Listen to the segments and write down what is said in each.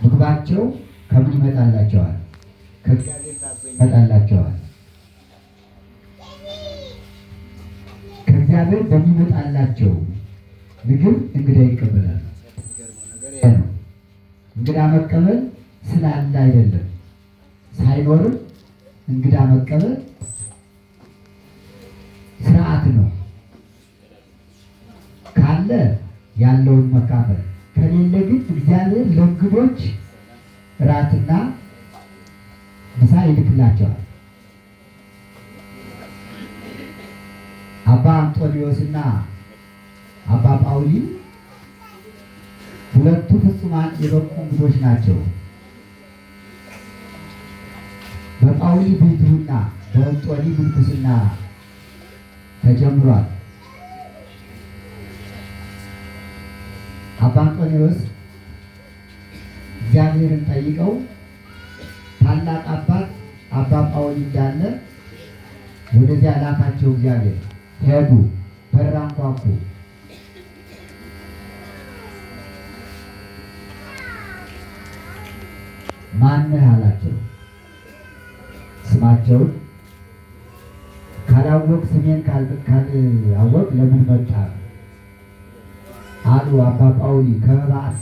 ምግባቸው ከምን ይመጣላቸዋል? ከእግዚአብሔር ታዞ ይመጣላቸዋል። ከእግዚአብሔር በሚመጣላቸው ምግብ እንግዳ ይቀበላል። እንግዳ መቀበል ስላለ አይደለም፣ ሳይኖርም እንግዳ መቀበል ስርዓት ነው። ካለ ያለውን መካፈል፣ ከሌለ ግን እግዚአብሔር ለእንግዶች እራትና ምሳ ይልክላቸዋል። አባ አንጦንዮስና አባ ጳውሊ ሁለቱ ፍጹማን የበቁ እንግዶች ናቸው። በጳውሊ ብሕትውና በአንጦኒ ምንኩስና ተጀምሯል። አባ አንጦንዮስ እግዚአብሔርን ጠይቀው ታላቅ አባት አባ ጳውሊ እንዳለ ወደዚያ ላካቸው። እግዚአብሔር ሄዱ፣ በር አንኳኩ። ማነህ አላቸው። ስማቸውን ካላወቅ ስሜን ካላወቅ ለምን መጣ አሉ። አባ ጳውሊ ከበዓት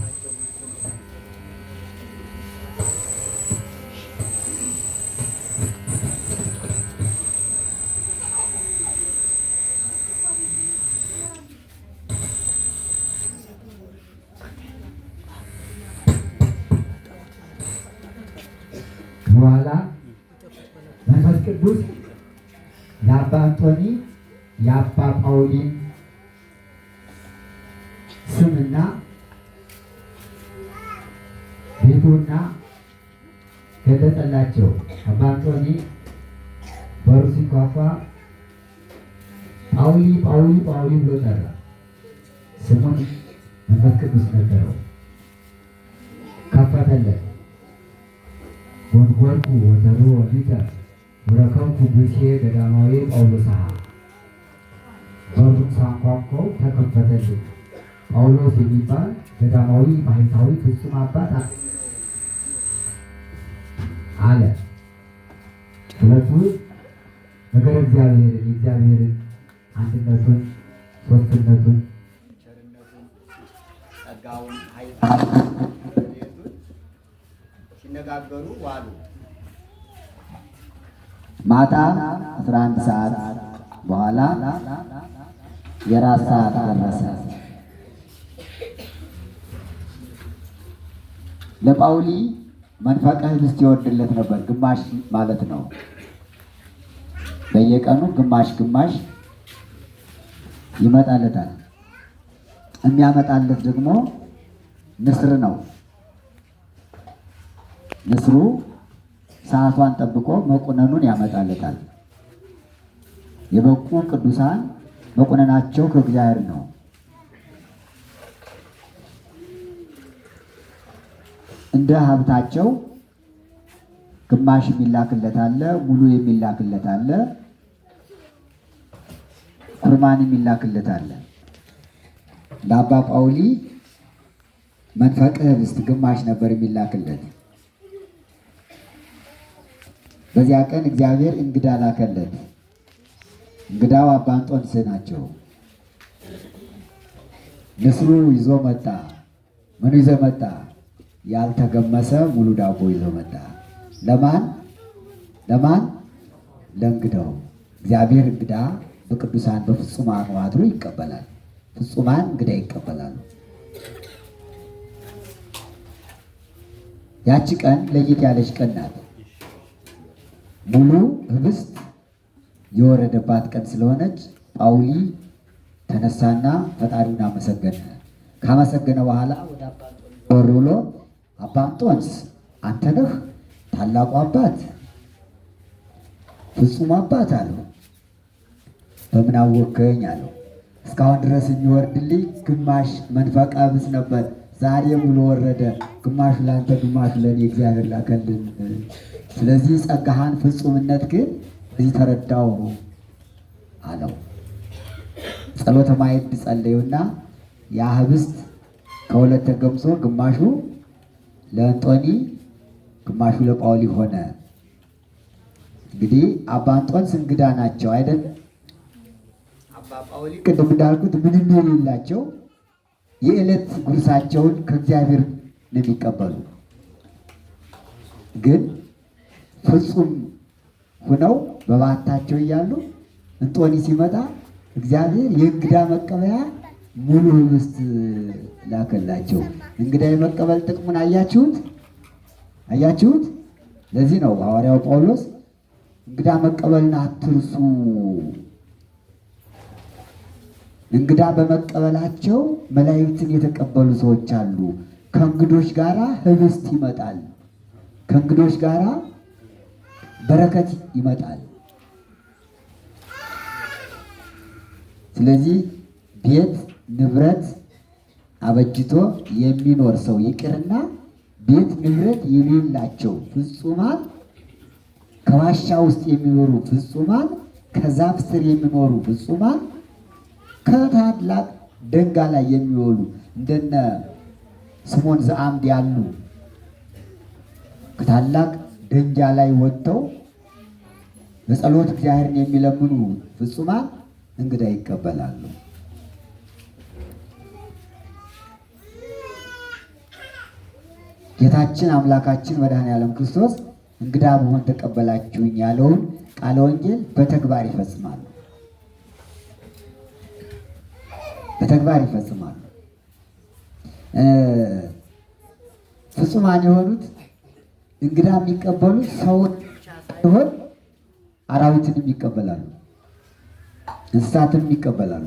በኋላ መንፈስ ቅዱስ ለአባ አንጦኒ የአባ ጳውሊን ስምና ቤቱና ገለጸላቸው። አባ አንጦኒ በሩ ሲንኳኳ ጳውሊ ጳውሊ ጳውሊ ብሎ ጠራ። ስሙን መንፈስ ቅዱስ ነገረው። ከፈተለት። ጎንጎርኩ ወተሮ ሊቀ ወረከብኩ ብእሴ ገዳማዊ ጳውሎስ። በሩን ሳንኳኳው ተከፈተልኝ። ጳውሎስ የሚባል ገዳማዊ ባህታዊ ፍጹም አባት አለ። ሁለቱ ነገር እግዚአብሔርን አንድነቱን፣ ሶስትነቱን፣ ቸርነቱን፣ ጸጋውን፣ ሲነጋገሩ ዋሉ። ማታ 11 ሰዓት በኋላ የራት ሰዓት ደረሰ። ለጳውሊ መንፈቀ ኅብስት ይወርድለት ነበር። ግማሽ ማለት ነው። በየቀኑ ግማሽ ግማሽ ይመጣለታል። የሚያመጣለት ደግሞ ንስር ነው። ንስሩ ሰዓቷን ጠብቆ መቁነኑን ያመጣለታል። የበቁ ቅዱሳን መቁነናቸው ከእግዚአብሔር ነው። እንደ ሀብታቸው ግማሽ የሚላክለት አለ፣ ሙሉ የሚላክለት አለ፣ ኩርማን የሚላክለት አለ። ለአባ ጳውሊ መንፈቀ ኅብስት ግማሽ ነበር የሚላክለት። በዚያ ቀን እግዚአብሔር እንግዳ ላከለት። እንግዳው አባ እንጦንስ ናቸው። ንስሩ ይዞ መጣ። ምኑ ይዞ መጣ? ያልተገመሰ ሙሉ ዳቦ ይዞ መጣ። ለማን? ለእንግዳው። እግዚአብሔር እንግዳ በቅዱሳን በፍጹማን አድሮ ይቀበላል። ፍጹማን እንግዳ ይቀበላሉ። ያቺ ቀን ለየት ያለች ቀን ናት። ሙሉ ኅብስት የወረደባት ቀን ስለሆነች ጳውሊ ተነሳና ፈጣሪውን አመሰገነ። ካመሰገነ በኋላ ወደ አባ እንጦንስ ዞር ብሎ አባ እንጦንስ አንተ ነህ ታላቁ አባት ፍጹም አባት አለው። በምን አወከኝ አለው። እስካሁን ድረስ የሚወርድልኝ ግማሽ መንፈቀ ኅብስት ነበር። ዛሬ ሙሉ ወረደ። ግማሹ ለአንተ ግማሹ ለእኔ እግዚአብሔር ላከልን። ስለዚህ ጸጋህን ፍጹምነት ግን እዚህ ተረዳው አለው። ጸሎተ ማዕድ ጸለዩና ያ ኅብስት ከሁለት ተገምሶ ግማሹ ለእንጦኒ ግማሹ ለጳውሊ ሆነ። እንግዲህ አባ እንጦንስ እንግዳ ናቸው አይደል? አባ ጳውሊ ቅድም እንዳልኩት ምንም የሌላቸው የዕለት ጉርሳቸውን ከእግዚአብሔር ነው የሚቀበሉ። ግን ፍጹም ሁነው በባታቸው እያሉ እንጦኒ ሲመጣ እግዚአብሔር የእንግዳ መቀበያ ሙሉ ህብስት ላከላቸው። እንግዳ የመቀበል ጥቅሙን አያችሁት? አያችሁት? ለዚህ ነው ሐዋርያው ጳውሎስ እንግዳ መቀበልን አትርሱ። እንግዳ በመቀበላቸው መላእክትን የተቀበሉ ሰዎች አሉ። ከእንግዶች ጋራ ህብስት ይመጣል፣ ከእንግዶች ጋራ በረከት ይመጣል። ስለዚህ ቤት ንብረት አበጅቶ የሚኖር ሰው ይቅርና ቤት ንብረት የሌላቸው ፍጹማን፣ ከዋሻ ውስጥ የሚኖሩ ፍጹማን፣ ከዛፍ ስር የሚኖሩ ፍጹማን፣ ከታላቅ ደንጋ ላይ የሚወሉ እንደነ ስምዖን ዘአምድ ያሉ ከታላቅ ደንጋ ላይ ወጥተው በጸሎት እግዚአብሔርን የሚለምኑ ፍጹማን እንግዳ ይቀበላሉ። ጌታችን አምላካችን መድኃኔዓለም ክርስቶስ እንግዳ በሆን ተቀበላችሁኝ ያለውን ቃለ ወንጌል በተግባር ይፈጽማሉ። በተግባር ይፈጽማሉ። ፍጹማን የሆኑት እንግዳ የሚቀበሉት ሰውን ሳይሆን አራዊትንም ይቀበላሉ፣ እንስሳትንም ይቀበላሉ።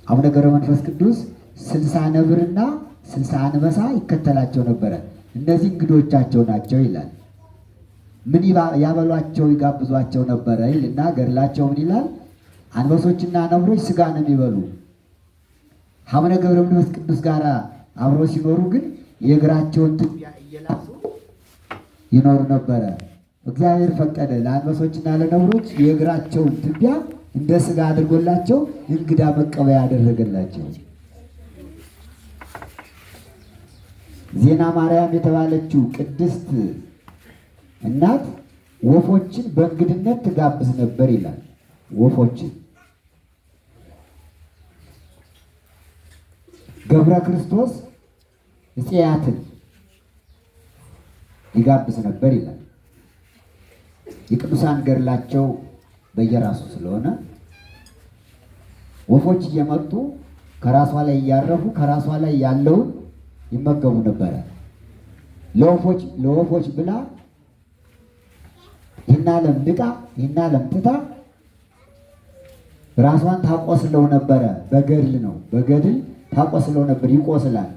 አቡነ ገብረ መንፈስ ቅዱስ 60 ነብርና 60 አንበሳ ይከተላቸው ነበረ። እነዚህ እንግዶቻቸው ናቸው ይላል። ምን ያበሏቸው ይጋብዟቸው ነበረ ይልና ገድላቸው ምን ይላል? አንበሶችና ነብሮች ስጋ ነው የሚበሉ። አቡነ ገብረ መንፈስ ቅዱስ ጋር አብሮ ሲኖሩ ግን የእግራቸውን ትቢያ እየላሱ ይኖሩ ነበረ። እግዚአብሔር ፈቀደ ለአንበሶችና ለነብሮች የእግራቸውን ትቢያ እንደ ስጋ አድርጎላቸው እንግዳ መቀበያ ያደረገላቸው። ዜና ማርያም የተባለችው ቅድስት እናት ወፎችን በእንግድነት ትጋብዝ ነበር ይላል። ወፎችን ገብረ ክርስቶስ እጽያትን ይጋብዝ ነበር ይላል። የቅዱሳን ገድላቸው በየራሱ ስለሆነ ወፎች እየመጡ ከራሷ ላይ እያረፉ ከራሷ ላይ ያለውን ይመገቡ ነበረ። ለወፎች ብላ ይህን ዓለም ንቃ ይህን ዓለም ትታ ራሷን ታቆስለው ነበረ። በገድል ነው፣ በገድል ታቆስለው ነበር። ይቆስላል።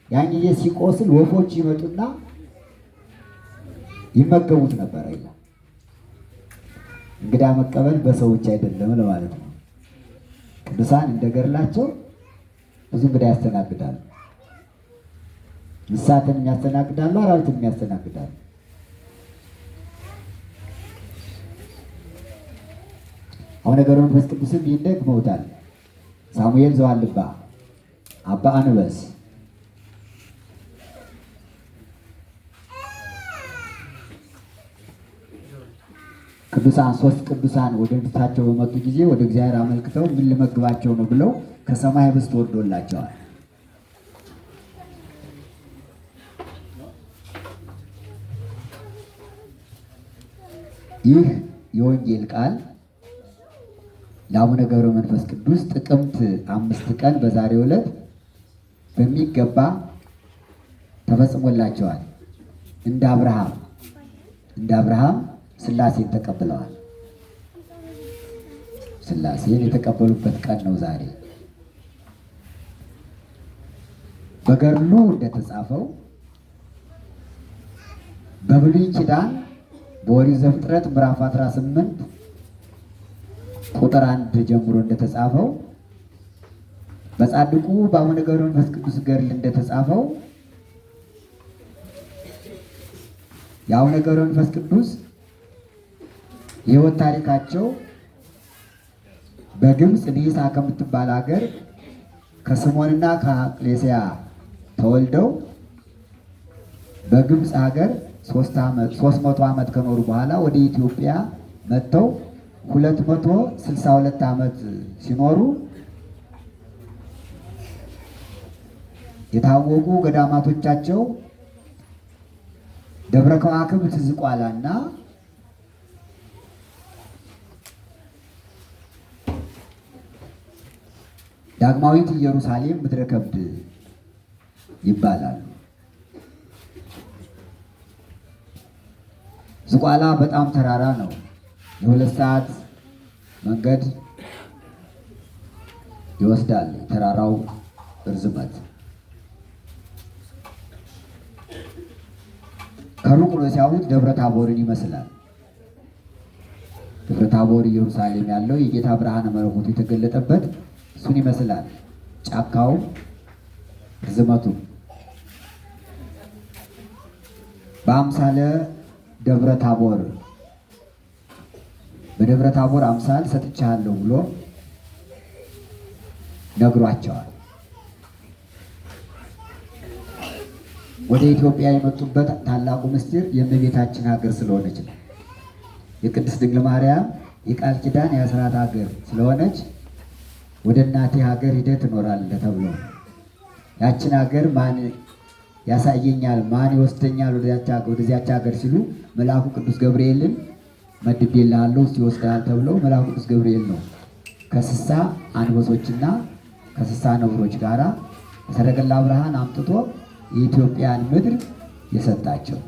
ያን ጊዜ ሲቆስል ወፎች ይመጡና ይመገቡት ነበረ ይላል። እንግዳ መቀበል በሰው ብቻ አይደለም ለማለት ነው። ቅዱሳን እንደ ገድላቸው ብዙ እንግዳ ያስተናግዳሉ። እንስሳትን ያስተናግዳሉ፣ አራዊትን ያስተናግዳሉ። አቡነ ገብረ መንፈስ ቅዱስም ይህን ደግመውታል። ሳሙኤል ዘዋልባ፣ አባ አንበስ፣ ቅዱሳን ሶስት ቅዱሳን ወደ ቤታቸው በመጡ ጊዜ ወደ እግዚአብሔር አመልክተው ምን ልመግባቸው ነው ብለው ከሰማይ ህብስት ወርዶላቸዋል። ይህ የወንጌል ቃል ለአቡነ ገብረ መንፈስ ቅዱስ ጥቅምት 5 ቀን በዛሬው ዕለት በሚገባ ተፈጽሞላቸዋል። እንደ አብርሃም ሥላሴን ተቀብለዋል። ሥላሴን የተቀበሉበት ቀን ነው ዛሬ። በገድሉ እንደተጻፈው በብሉይ ኪዳን በኦሪት ዘፍጥረት ምዕራፍ 18 ቁጥር 1 ጀምሮ እንደተጻፈው በጻድቁ በአቡነ ገብረ መንፈስ ቅዱስ ገድል እንደተጻፈው የአቡነ ገብረ መንፈስ ቅዱስ የሕይወት ታሪካቸው በግብፅ ኒሳ ከምትባል ሀገር ከስሞንና ከአቅሌስያ ተወልደው በግብፅ ሀገር 300 ዓመት ከኖሩ በኋላ ወደ ኢትዮጵያ መጥተው 262 ዓመት ሲኖሩ የታወቁ ገዳማቶቻቸው ደብረ ከዋክብት ዝቋላና ዳግማዊት ኢየሩሳሌም ምድረ ከብድ ይባላሉ። ዝቋላ በጣም ተራራ ነው። የ2 ሰዓት መንገድ ይወስዳል ተራራው ርዝመት። ከሩቅ ነው ሲያዩት ደብረ ታቦርን ይመስላል። ደብረ ታቦር ኢየሩሳሌም ያለው የጌታ ብርሃነ መለኮቱ የተገለጠበት እሱን ይመስላል። ጫካው ርዝመቱ በአምሳለ ደብረ ታቦር በደብረ ታቦር አምሳል ሰጥቻለሁ ብሎ ነግሯቸዋል። ወደ ኢትዮጵያ የመጡበት ታላቁ ምስጢር የእመቤታችን ሀገር ስለሆነች ነው። የቅድስት ድንግል ማርያም የቃል ኪዳን የአስራት ሀገር ስለሆነች ወደ እናቴ ሀገር ሂደህ ትኖራለህ ተብሎ ያችን ሀገር ማን ያሳየኛል፣ ማን ይወስደኛል ወደዚያች ሀገር ሲሉ መልአኩ ቅዱስ ገብርኤልን መድቤልሃለሁ ይወስዳል ተብለው መልአኩ ቅዱስ ገብርኤል ነው ከስሳ አንበሶችና ከስሳ ነብሮች ጋራ በሰረገላ ብርሃን አምጥቶ የኢትዮጵያን ምድር የሰጣቸው።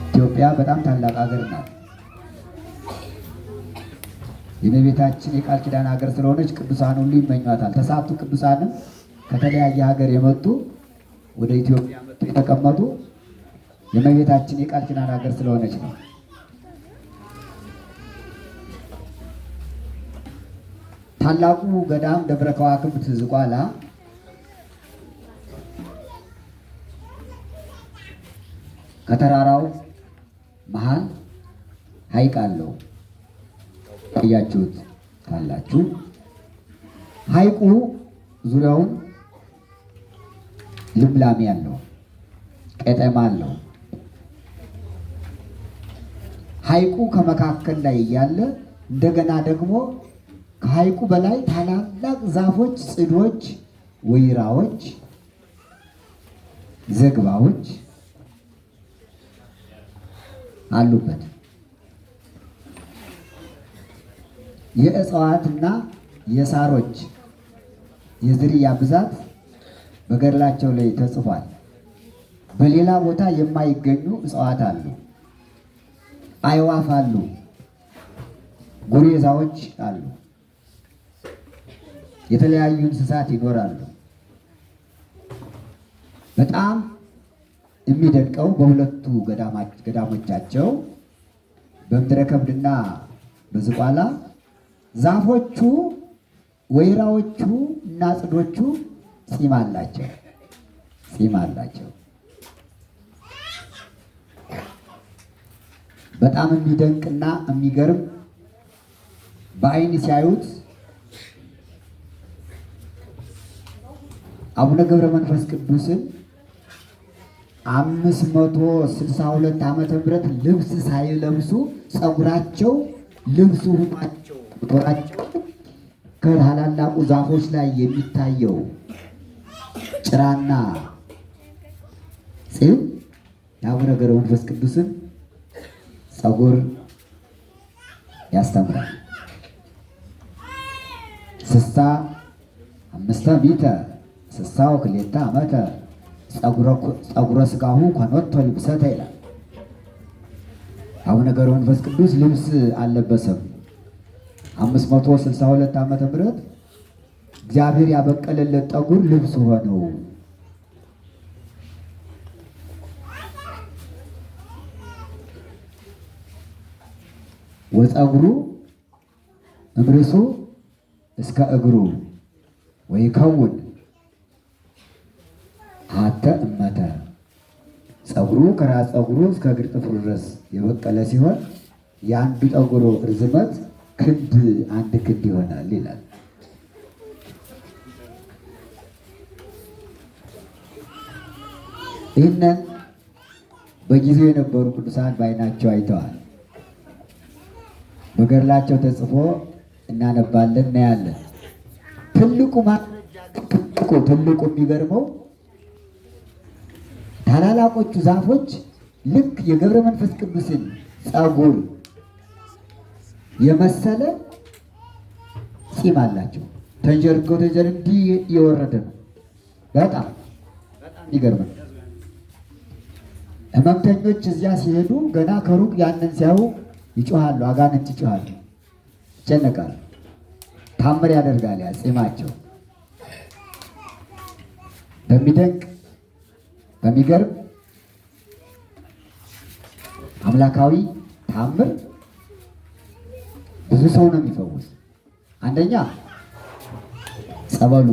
ኢትዮጵያ በጣም ታላቅ ሀገር ናት። የእመቤታችን የቃል ኪዳን ሀገር ስለሆነች ቅዱሳን ሁሉ ይመኟታል። ተሳቱ ቅዱሳንም ከተለያየ ሀገር የመጡ ወደ ኢትዮጵያ መጡ የተቀመጡ የእመቤታችን የቃል ኪዳን ሀገር ስለሆነች ነው። ታላቁ ገዳም ደብረ ከዋክብት ዝቋላ ከተራራው መሃል ሐይቅ አለው። እያችሁት ካላችሁ ሐይቁ ዙሪያውን ልምላሜ ያለው ቀጠማ አለው። ሐይቁ ከመካከል ላይ እያለ እንደገና ደግሞ ከሐይቁ በላይ ታላላቅ ዛፎች፣ ጽዶች፣ ወይራዎች፣ ዘግባዎች አሉበት። የእጽዋትና የሳሮች የዝርያ ብዛት በገድላቸው ላይ ተጽፏል። በሌላ ቦታ የማይገኙ እጽዋት አሉ፣ አዕዋፍ አሉ፣ ጉሬዛዎች አሉ፣ የተለያዩ እንስሳት ይኖራሉ። በጣም የሚደንቀው በሁለቱ ገዳሞቻቸው በምድረ ከብድና በዝቋላ ዛፎቹ፣ ወይራዎቹ እና ጽዶቹ ፂም አላቸው። በጣም የሚደንቅና የሚገርም በአይን ሲያዩት አቡነ ገብረ መንፈስ ቅዱስን 562 ዓመተ ምህረት ልብስ ሳይለብሱ ፀጉራቸው ልብሱ ሆኗቸው ጦራቸው ከታላላቁ ዛፎች ላይ የሚታየው ጭራና ፂም የአቡነ ገብረ መንፈስ ቅዱስን ፀጉር ያስተምራል። 65 ክሌታ ዓመተ ፀጉረ ስጋሁ ኮኖቶ ልብሰተ ይላል። አቡነ ገብረ መንፈስ ቅዱስ ልብስ አልለበሰም። 562 ዓመተ ምህረት እግዚአብሔር ያበቀለለት ጠጉር ልብስ ሆነው። ወፀጉሩ እምርሱ እስከ እግሩ ወይከውን ሀተ እመተ ፀጉሩ ከራስ ፀጉሩ እስከ እግር ጥፍሩ ድረስ የበቀለ ሲሆን የአንዱ ፀጉሩ ርዝመት አንድ ክንድ ይሆናል ይላል። ይህንን በጊዜው የነበሩ ቅዱሳን በዓይናቸው አይተዋል። በገድላቸው ተጽፎ እናነባለን፣ እናያለን። ትልቁ የሚገርመው ታላላቆቹ ዛፎች ልክ የገብረ መንፈስ ቅዱስን ጸጉር የመሰለ ፂም አላቸው። ተንጀርገው እንዲህ የወረደ ነው። በጣም ይገርማል። ሕመምተኞች እዚያ ሲሄዱ ገና ከሩቅ ያንን ሲያዩ ይጮሃሉ፣ አጋንንት ይጮሃሉ፣ ይጨነቃሉ። ታምር ያደርጋል ያ ፂማቸው። በሚደንቅ በሚገርም አምላካዊ ታምር ብዙ ሰው ነው የሚፈውስ። አንደኛ ጸበሉ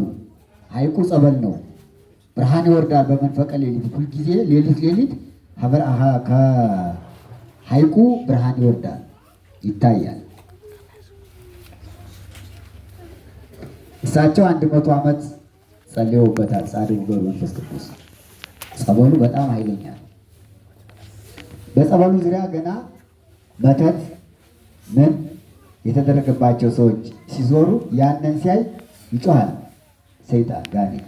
ሐይቁ ጸበል ነው። ብርሃን ይወርዳል በመንፈቀ ሌሊት። ሁልጊዜ ሌሊት ከሐይቁ ብርሃን ይወርዳል ይታያል። እሳቸው 100 ዓመት ጸልየውበታል። ጻድቁ ገብረ መንፈስ ቅዱስ ጸበሉ በጣም ኃይለኛ ነው። በጸበሉ ዙሪያ ገና መተት ምን የተደረገባቸው ሰዎች ሲዞሩ ያንን ሲያይ ይጮሃል። ሰይጣን ጋኔን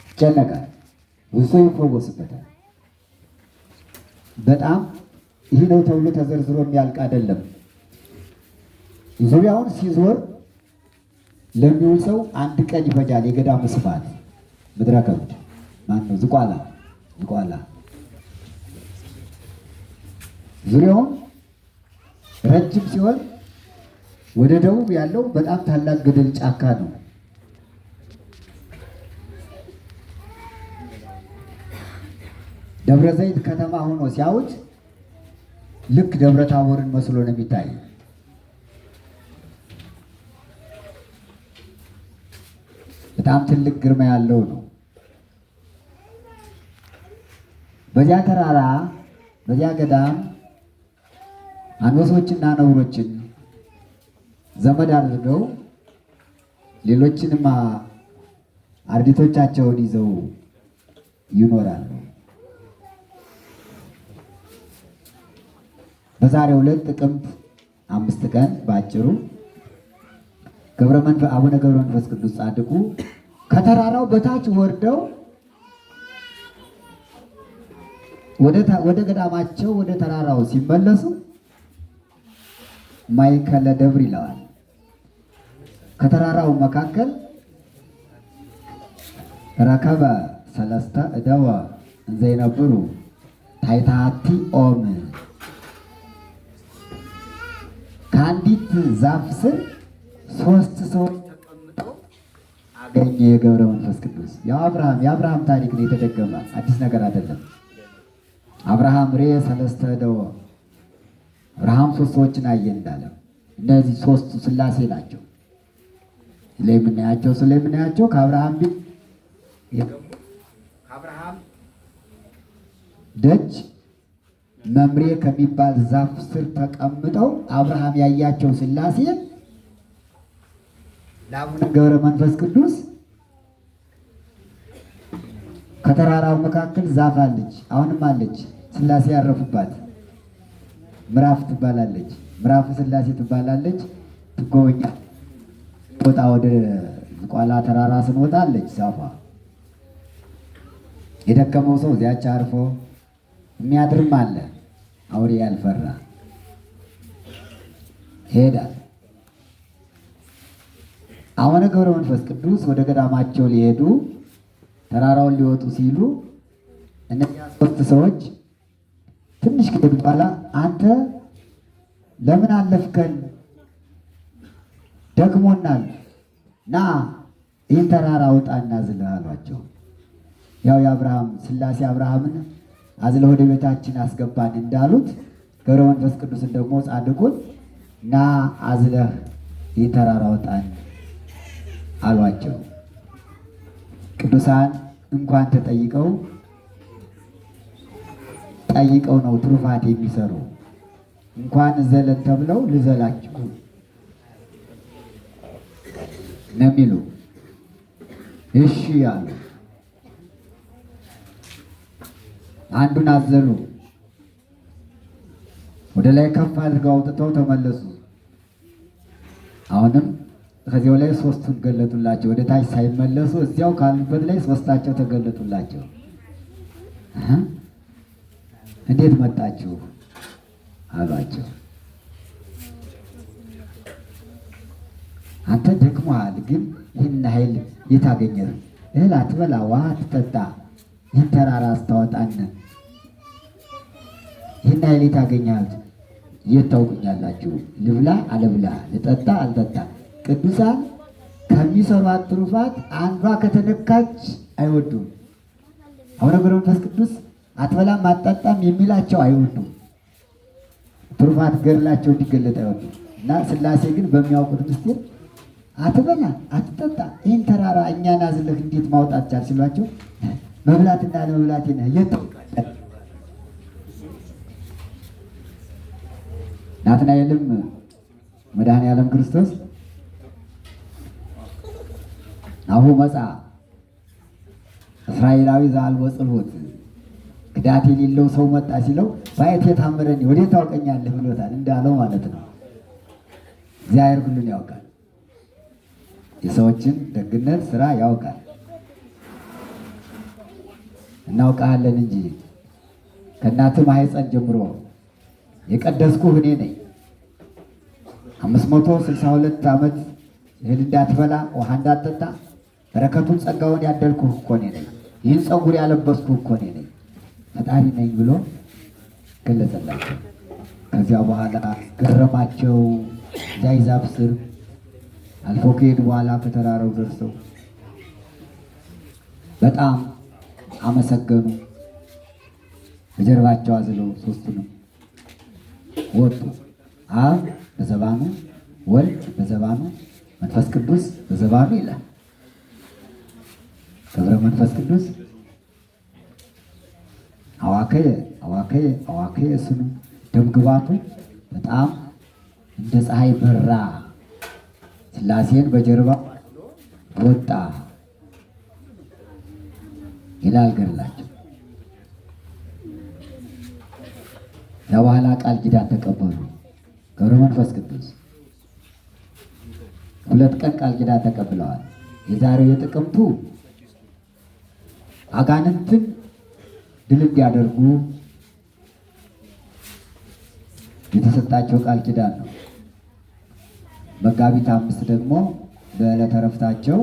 ይጨነቃል። ብዙ ሰው ይፈወስበታል። በጣም ይህ ነው ተብሎ ተዘርዝሮ የሚያልቅ አይደለም። ዙሪያውን ሲዞር ለሚውል ሰው 1 ቀን ይፈጃል። የገዳሙ ስፋት ምድረ ከብድ ማነው? ዝቋላ ዙሪያውን ረጅም ሲሆን ወደ ደቡብ ያለው በጣም ታላቅ ገደል ጫካ ነው። ደብረ ዘይት ከተማ ሆኖ ሲያዩት ልክ ደብረ ታቦርን መስሎ ነው የሚታይ። በጣም ትልቅ ግርማ ያለው ነው። በዚያ ተራራ በዚያ ገዳም አንበሶችና ነብሮችን ዘመድ አድርገው ሌሎችንም አርድእቶቻቸውን ይዘው ይኖራሉ። በዛሬው ዕለት ጥቅምት 5 ቀን ባጭሩ አቡነ ገብረ መንፈስ ቅዱስ ጻድቁ ከተራራው በታች ወርደው ወደ ገዳማቸው ወደ ተራራው ሲመለሱ ማእከለ ደብር ይለዋል። ከተራራው መካከል ረከበ ሰለስተ እደወ እንዘ ይነብሩ ታሕታቲ ኦም፣ ከአንዲት ዛፍ ስር 3 ሰዎች ተቀምጠው አገኘ የገብረ መንፈስ ቅዱስ። የአብርሃም ታሪክ ነው የተደገመ፣ አዲስ ነገር አይደለም። አብርሃም ሬ ሰለስተ እደወ፣ አብርሃም 3 ሰዎችን አየ እንዳለ እነዚህ 3ቱ ሥላሴ ናቸው። ስለምናያቸው ከአብርሃም ቤት ከአብርሃም ደጅ መምሬ ከሚባል ዛፍ ስር ተቀምጠው አብርሃም ያያቸው ሥላሴ ለአቡነ ገብረ መንፈስ ቅዱስ ከተራራው መካከል ዛፍ አለች፣ አሁንም አለች። ሥላሴ ያረፉባት ምዕራፍ ትባላለች። ምዕራፍ ሥላሴ ትባላለች። ትጎበኛል። ወጣ ወደ ዝቋላ ተራራ ስንወጣ አለች ዛፏ። የደከመው ሰው እዚያች አርፎ የሚያድርም አለ። አውሬ ያልፈራ ይሄዳል። አቡነ ገብረ መንፈስ ቅዱስ ወደ ገዳማቸው ሊሄዱ ተራራውን ሊወጡ ሲሉ እነዚያ 3 ሰዎች ትንሽ ከሄዱ በኋላ አንተ ለምን አለፍከን? ደክሞናል፣ ና ይህን ተራራ ውጣና ዝለህ አሏቸው። ያው የአብርሃም ሥላሴ አብርሃምን አዝለህ ወደ ቤታችን አስገባን እንዳሉት ገብረ መንፈስ ቅዱስን ደግሞ ጻድቁን ና አዝለህ ይህን ተራራ ውጣን አሏቸው። ቅዱሳን እንኳን ጠይቀው ነው ትሩፋት የሚሰሩ። እንኳን ዘለን ተብለው ልዘላችሁ ነው የሚሉ። እሺ ያሉ አንዱን አዘሉ። ወደ ላይ ከፍ አድርገው አውጥተው ተመለሱ። አሁንም ከዚያው ላይ ሶስቱን ገለጡላቸው። ወደ ታች ሳይመለሱ እዚያው ካሉበት ላይ ሶስታቸው ተገለጡላቸው። እንዴት መጣችሁ አሏቸው። አንተ ደክሞሃል፣ ግን ይህን ኃይል የት አገኘህ? እህል አትበላ፣ ውሃ አትጠጣ፣ ይህን ተራራ አስታወጣን። ይህን ኃይል የት አገኘህ? የት ታውቁኛላችሁ? ልብላ አልብላ፣ ልጠጣ አልጠጣ። ቅዱሳን ከሚሰሯት ትሩፋት አንዷ ከተነካች አይወዱም። አቡነ ገብረ መንፈስ ቅዱስ አትበላም አትጠጣም የሚላቸው አይወዱም። ትሩፋት ገድላቸው እንዲገለጥ አይወዱም። እና ሥላሴ ግን በሚያውቁት ምስጢር አትበላ አትጠጣ፣ ይህን ተራራ እኛን አዝለህ እንዴት ማውጣት ቻል ሲሏቸው መብላትና ለመብላቴ ነህ የት ታውቃለህ? ናትናኤልም መድኃኔዓለም ክርስቶስ አሁ መጻ እስራኤላዊ ዘአልቦ ጽልቦት ክዳት የሌለው ሰው መጣ ሲለው ባየት የታመረኒ ወዴት ታውቀኛለህ ብሎታል እንዳለው ማለት ነው። እግዚአብሔር ሁሉን ያውቃል። የሰዎችን ደግነት ስራ ያውቃል። እናውቃለን እንጂ ከእናትህ ማኅፀን ጀምሮ የቀደስኩህ እኔ ነኝ። 562 ዓመት እህል እንዳትበላ ውሃ እንዳትጠጣ በረከቱን ጸጋውን ያደልኩህ እኮ እኔ ነኝ። ይህን ፀጉር ያለበስኩህ እኮ እኔ ነኝ፣ ፈጣሪ ነኝ ብሎ ገለጸላቸው። ከዚያ በኋላ ገረማቸው። እዚያ ዛፍ ስር አልፎ ከሄዱ በኋላ ከተራራው ደርሰው በጣም አመሰገኑ። በጀርባቸው አዝለው ሦስቱንም ወጡ። አብ በዘባኑ፣ ወልድ በዘባኑ፣ መንፈስ ቅዱስ በዘባኑ ይላል። ገብረ መንፈስ ቅዱስ አዋከየ አዋከየ አዋከየ ስኑ ደምግባቱ በጣም እንደ ፀሐይ በራ። ሥላሴን በጀርባ ወጣ ይላል ገድላቸው። በኋላ ቃል ኪዳን ተቀበሉ። ገብረ መንፈስ ቅዱስ 2 ቀን ቃል ኪዳን ተቀብለዋል። የዛሬው የጥቅምቱ አጋንንትን ድል እንዲያደርጉ የተሰጣቸው ቃል ኪዳን ነው። መጋቢት 5 ደግሞ በዕለተ ዕረፍታቸው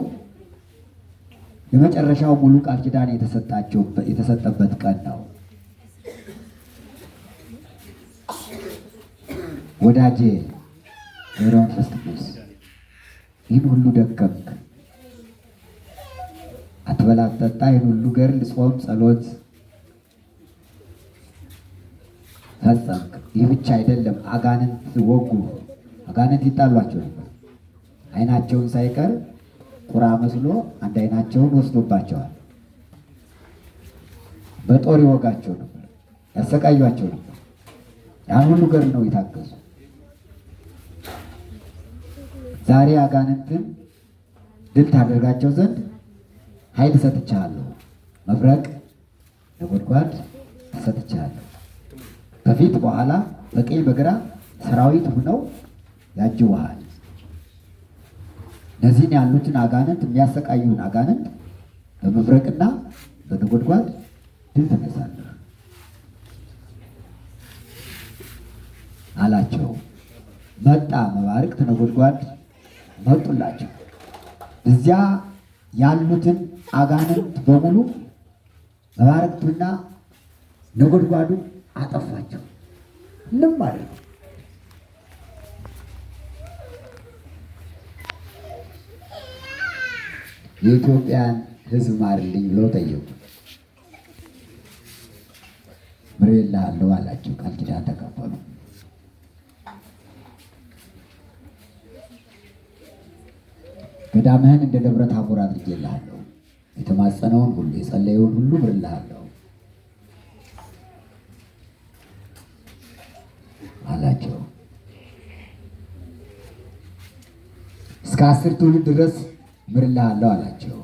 የመጨረሻው ሙሉ ቃል ኪዳን የተሰጠበት ቀን ነው። ወዳጄ ገብረ መንፈስ ቅዱስ ይህን ሁሉ ደከምክ፣ አትበላ አትጠጣ፣ ይህን ሁሉ ገድል፣ ጾም፣ ጸሎት ፈጸምክ። ይህ ብቻ አይደለም፣ አጋንንት ወጉ። አጋንንት ይጣሏቸው ነበር። ዓይናቸውን ሳይቀር ቁራ መስሎ አንድ ዓይናቸውን ወስዶባቸዋል። በጦር ይወጋቸው ነበር፣ ያሰቃዩቸው ነበር። ያን ሁሉ ገድል ነው የታገሱ። ዛሬ አጋንንትን ድል ታደርጋቸው ዘንድ ኃይል ሰጥቻለሁ፣ መብረቅ ነጎድጓድ ሰጥቻለሁ። ከፊት በኋላ በቀኝ በግራ ሰራዊት ሆነው ያጅቡሃል። እነዚህን ያሉትን አጋንንት የሚያሰቃዩን አጋንንት በመብረቅና በነጎድጓድ ድል ትነሳለህ አላቸው። መጣ መባርቅት ነጎድጓድ መጡላቸው። እዚያ ያሉትን አጋንንት በሙሉ መባርቅቱና ነጎድጓዱ አጠፋቸው። ምንም ማለት ነው። የኢትዮጵያን ሕዝብ ማርልኝ ብለው ጠየቁ። ምሬልሃለሁ አላቸው። ቃል ኪዳን ተቀበሉ። ገዳምህን እንደ ደብረ ታቦር አድርጌልሃለሁ። የተማጸነውን ሁሉ የጸለየውን ሁሉ ምርልሃለሁ አላቸው። እስከ 10 ትውልድ ድረስ ምርልሃለሁ አላቸው።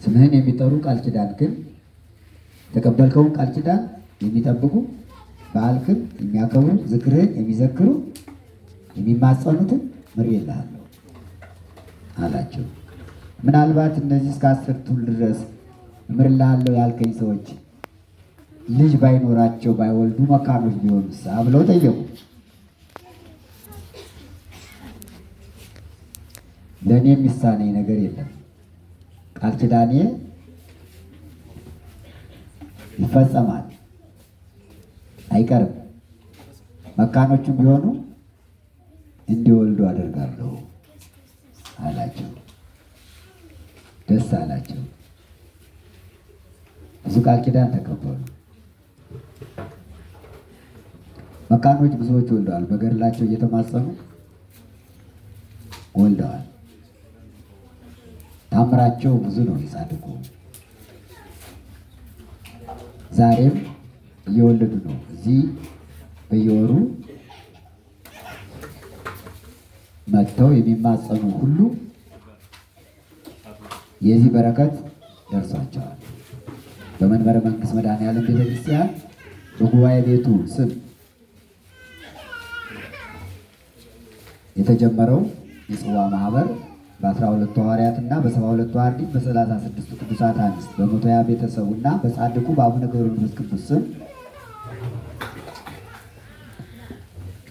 ስምህን የሚጠሩ ቃል ኪዳን ግን የተቀበልከውን ቃል ኪዳን የሚጠብቁ በዓልክን የሚያከብሩ ዝክርህን የሚዘክሩ የሚማጸኑትን ምሬልሃለሁ አላቸው። ምናልባት እነዚህ እስከ 10 ትውልድ ድረስ እምርልሃለሁ ያልከኝ ሰዎች ልጅ ባይኖራቸው ባይወልዱ መካኖች ቢሆኑሳ ብለው ጠየቁ። ለእኔ የሚሳነኝ ነገር የለም፣ ቃል ኪዳኔ ይፈጸማል፣ አይቀርም። መካኖቹም ቢሆኑ እንዲወልዱ አደርጋለሁ አላቸው። ደስ አላቸው። ብዙ ቃል ኪዳን ተቀበሉ። መካኖች ብዙዎች ወልደዋል። በገድላቸው እየተማጸኑ ወልደዋል። ታምራቸው ብዙ ነው የጻድቁ። ዛሬም እየወለዱ ነው። እዚህ በየወሩ መጥተው የሚማጸኑ ሁሉ የዚህ በረከት ደርሷቸዋል። በመንበረ መንግስት መድኃኔዓለም ቤተክርስቲያን በጉባኤ ቤቱ ስም የተጀመረው የጽዋ ማህበር በ12 ሐዋርያትና በ72 አርድእት በ36 ቅዱሳት አንስት በ120 ቤተሰቡና በጻድቁ በአቡነ ገብረ መንፈስ ቅዱስ ስም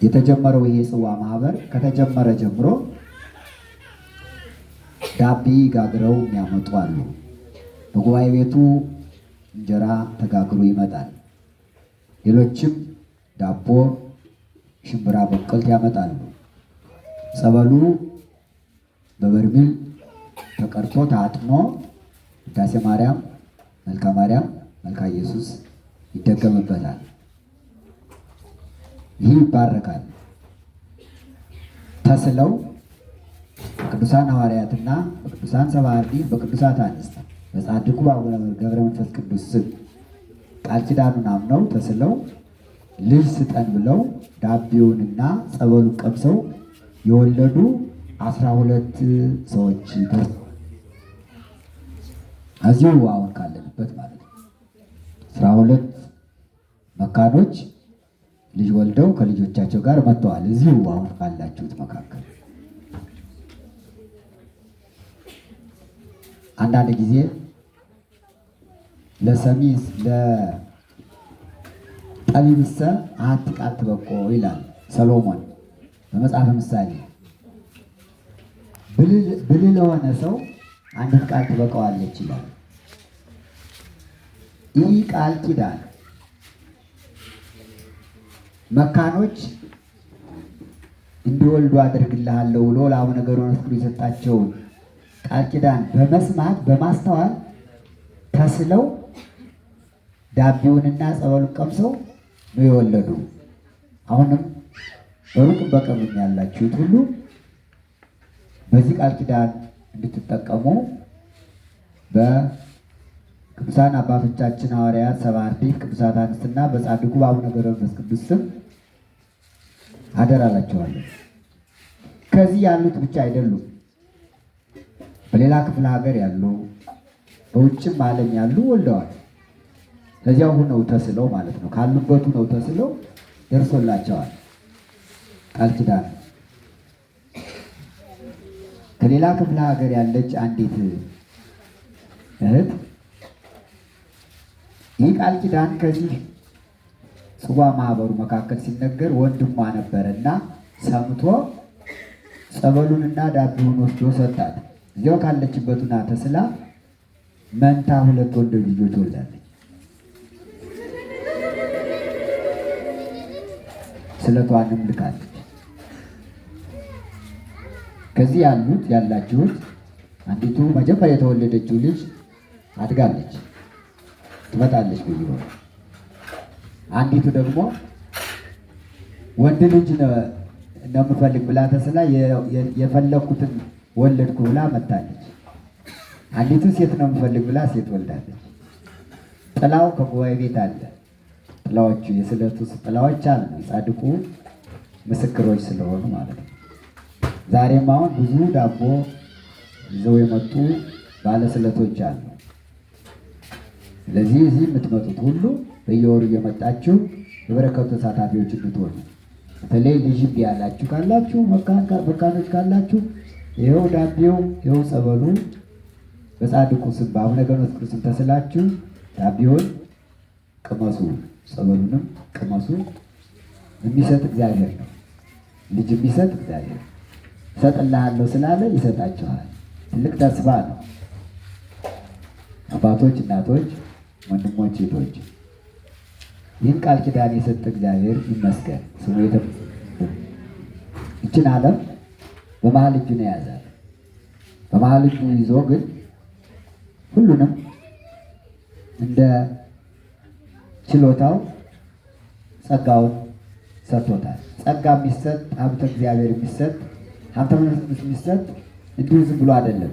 የተጀመረው ይሄ ጽዋ ማህበር ከተጀመረ ጀምሮ ዳቢ ጋግረው የሚያመጡ አሉ። በጉባኤ ቤቱ እንጀራ ተጋግሮ ይመጣል። ሌሎችም ዳቦ፣ ሽምብራ፣ በቆልት ያመጣሉ። ጸበሉ በበርሜል ተቀርቶ ታጥኖ ውዳሴ ማርያም፣ መልካ ማርያም፣ መልካ ኢየሱስ ይደገምበታል። ይህ ይባረካል። ተስለው በቅዱሳን ሐዋርያትና በቅዱሳን ሰብዓ አርድእት በቅዱሳት አንስት በጻድቁ በአቡነ ገብረ መንፈስ ቅዱስ ስም ቃል ኪዳኑን አምነው ተስለው ልጅ ስጠን ብለው ዳቤውንና ጸበሉ ቀምሰው የወለዱ 12 ሰዎች ደርሰዋል። እዚሁ አሁን ካለንበት ማለት ነው 12 መካኖች ልጅ ወልደው ከልጆቻቸው ጋር መጥተዋል። እዚሁ አሁን ካላችሁት መካከል አንዳንድ ጊዜ ለሰሚስ ለጠቢብሰ አሐቲ ቃል ትበቆ ይላል ሰሎሞን በመጽሐፈ ምሳሌ። ብልህ ለሆነ ሰው አንዲት ቃል ትበቃዋለች ይላል። ይህ ቃል ኪዳን መካኖች እንዲወልዱ አድርግልሃለሁ ብሎ ለአቡነ ገብረ መንፈስ ቅዱስ የሰጣቸውን ቃል ኪዳን በመስማት በማስተዋል ተስለው ዳቤውንና ጸበሉን ቀምሰው ነው የወለዱ። አሁንም በሩቅም በቅርብም ያላችሁት ሁሉ በዚህ ቃል ኪዳን እንድትጠቀሙ በቅዱሳን አባቶቻችን ሐዋርያት፣ ሰብዓ አርድእት፣ ቅዱሳት አንስትና በጻድቁ በአቡነ ገብረ መንፈስ ቅዱስ ስም አደራ እላችኋለሁ። ከዚህ ያሉት ብቻ አይደሉም። በሌላ ክፍለ ሀገር ያሉ በውጭም ዓለም ያሉ ወልደዋል። ከዚያው ሁነው ተስለው ማለት ነው። ካሉበት ሁነው ተስለው ደርሶላቸዋል ቃል ኪዳን። ከሌላ ክፍለ ሀገር ያለች አንዲት እህት ይህ ቃል ኪዳን ከዚህ ጽዋ ማህበሩ መካከል ሲነገር ወንድሟ ነበረና ሰምቶ ጸበሉንና ዳቤውን ወስዶ ሰጣት። እዚያው ካለችበት ሁና ተስላ መንታ 2 ወንድ ልጆች ወልዳለች። ስለቷንም ልካለች። ከዚህ ያላችሁት አንዲቱ መጀመሪያ የተወለደችው ልጅ አድጋለች፣ ትመጣለች ብዬ አንዲቱ ደግሞ ወንድ ልጅ ነው የምፈልግ ብላ ተስላ የፈለኩትን ወለድኩ ብላ መታለች። አንዲቱ ሴት ነው የምፈልግ ብላ ሴት ወልዳለች። ጥላው ከጉባኤ ቤት አለ። ጥላዎቹ የስዕለቱ ጥላዎች አሉ፣ የጻድቁ ምስክሮች ስለሆኑ ማለት ነው። ዛሬም አሁን ብዙ ዳቦ ይዘው የመጡ ባለስዕለቶች አሉ። ስለዚህ እዚህ የምትመጡት ሁሉ በየወሩ እየመጣችሁ የበረከቱ ተሳታፊዎች እንድትሆኑ፣ በተለይ ልጅ እምቢ ያላችሁ ካላችሁ፣ መካኖች ካላችሁ ይኸው ዳቤው ይኸው ጸበሉ በጻድቁ ስም በአቡነ ገብረ መንፈስ ቅዱስ ተስላችሁ ዳቤውን ቅመሱ፣ ጸበሉንም ቅመሱ። የሚሰጥ እግዚአብሔር ነው። ልጅ የሚሰጥ እግዚአብሔር እሰጥልሃለሁ ስላለ ይሰጣችኋል። ትልቅ ተስፋ ነው። አባቶች፣ እናቶች፣ ወንድሞች፣ ሴቶች ይህን ቃል ኪዳን የሰጠ እግዚአብሔር ይመስገን፣ ስሙ የተመሰገነ። ይችን ዓለም በመሀል እጁ ነው የያዛት። በመሀል እጁ ይዞ ግን ሁሉንም እንደ ችሎታው ጸጋውን ሰጥቶታል። ጸጋ የሚሰጥ ሀብተ እግዚአብሔር የሚሰጥ ሀብተ መንፈስ ቅዱስ የሚሰጥ እንዲሁ ዝም ብሎ አይደለም።